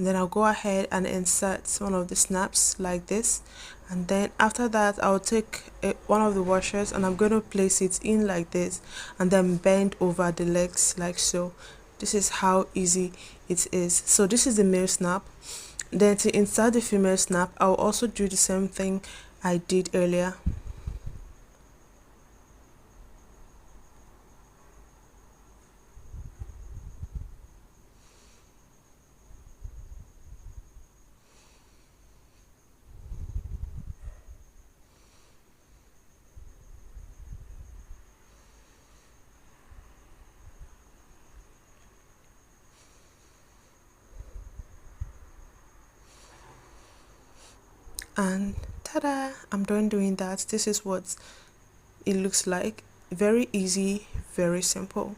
and then I'll go ahead and insert one of the snaps like this, and then after that I'll take one of the washers and I'm going to place it in like this and then bend over the legs like so. This is how easy it is. So this is the male snap. Then to insert the female snap, I'll also do the same thing I did earlier. And ta-da, I'm done doing that. This is what it looks like. Very easy, very simple.